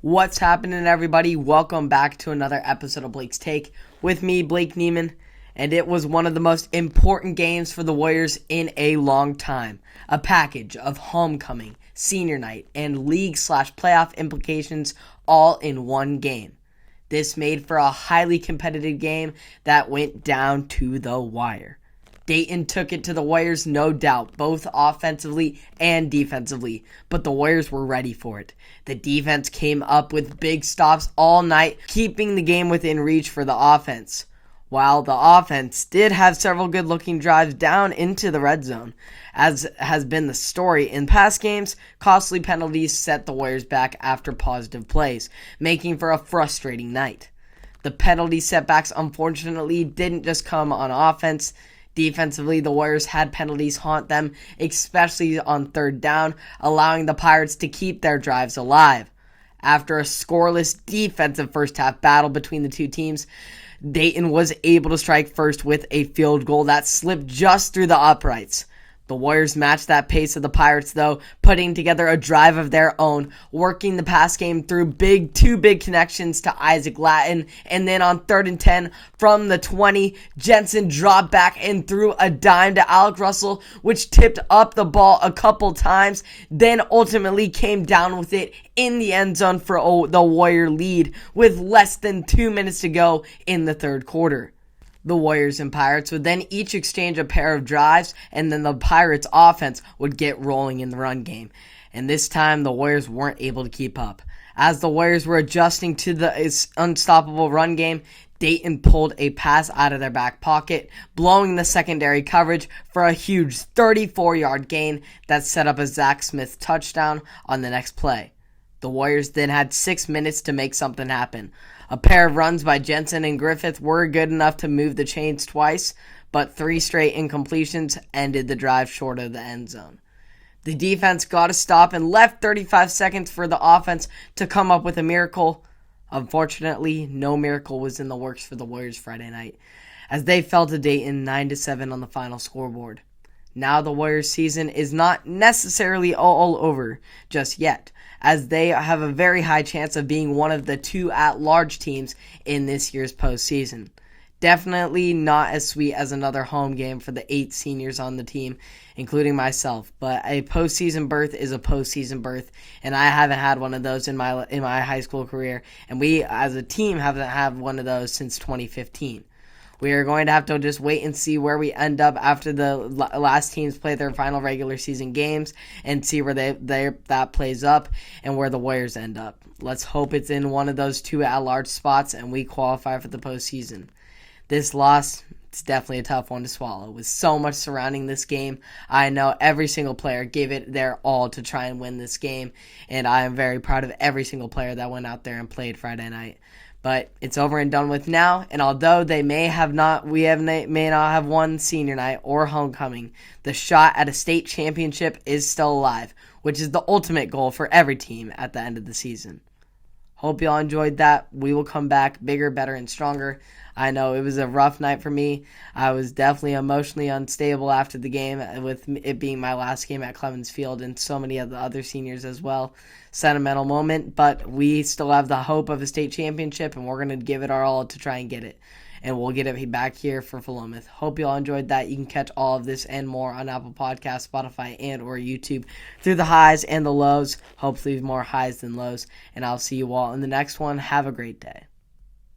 What's happening, everybody? Welcome back to another episode of Blake's Take with me, Blake Neiman. And it was one of the most important games for the Warriors in a long time. A package of homecoming, senior night, and league/playoff implications all in one game. This made for a highly competitive game that went down to the wire. Dayton took it to the Warriors, no doubt, both offensively and defensively, but the Warriors were ready for it. The defense came up with big stops all night, keeping the game within reach for the offense. While the offense did have several good-looking drives down into the red zone, as has been the story in past games, costly penalties set the Warriors back after positive plays, making for a frustrating night. The penalty setbacks, unfortunately, didn't just come on offense. Defensively, the Warriors had penalties haunt them, especially on third down, allowing the Pirates to keep their drives alive. After a scoreless defensive first-half battle between the two teams, Dayton was able to strike first with a field goal that slipped just through the uprights. The Warriors matched that pace of the Pirates, though, putting together a drive of their own, working the pass game through two big connections to Isaac Lattin, and then on 3rd and 10 from the 20, Jensen dropped back and threw a dime to Alec Russell, which tipped up the ball a couple times, then ultimately came down with it in the end zone for the Warrior lead with less than 2 minutes to go in the third quarter. The Warriors and Pirates would then each exchange a pair of drives, and then the Pirates' offense would get rolling in the run game. And this time, the Warriors weren't able to keep up. As the Warriors were adjusting to the unstoppable run game, Dayton pulled a pass out of their back pocket, blowing the secondary coverage for a huge 34-yard gain that set up a Zach Smith touchdown on the next play. The Warriors then had 6 minutes to make something happen. A pair of runs by Jensen and Griffith were good enough to move the chains twice, but 3 straight incompletions ended the drive short of the end zone. The defense got a stop and left 35 seconds for the offense to come up with a miracle. Unfortunately, no miracle was in the works for the Warriors Friday night, as they fell to Dayton 9-7 on the final scoreboard. Now the Warriors season is not necessarily all over just yet, as they have a very high chance of being one of the 2 at-large teams in this year's postseason. Definitely not as sweet as another home game for the 8 seniors on the team, including myself, but a postseason berth is a postseason berth, and I haven't had one of those in my high school career, and we as a team haven't had one of those since 2015. We are going to have to just wait and see where we end up after the last teams play their final regular season games and see where that plays up and where the Warriors end up. Let's hope it's in one of those 2 at-large spots and we qualify for the postseason. This loss, it's definitely a tough one to swallow. With so much surrounding this game, I know every single player gave it their all to try and win this game, and I am very proud of every single player that went out there and played Friday night. But it's over and done with now, and although they may not have won senior night or homecoming, the shot at a state championship is still alive, which is the ultimate goal for every team at the end of the season. Hope y'all enjoyed that. We will come back bigger, better, and stronger. I know it was a rough night for me. I was definitely emotionally unstable after the game, with it being my last game at Clemens Field and so many of the other seniors as well. Sentimental moment, but we still have the hope of a state championship, and we're going to give it our all to try and get it. And we'll get it back here for Willamette. Hope you all enjoyed that. You can catch all of this and more on Apple Podcasts, Spotify, and or YouTube through the highs and the lows. Hopefully more highs than lows. And I'll see you all in the next one. Have a great day.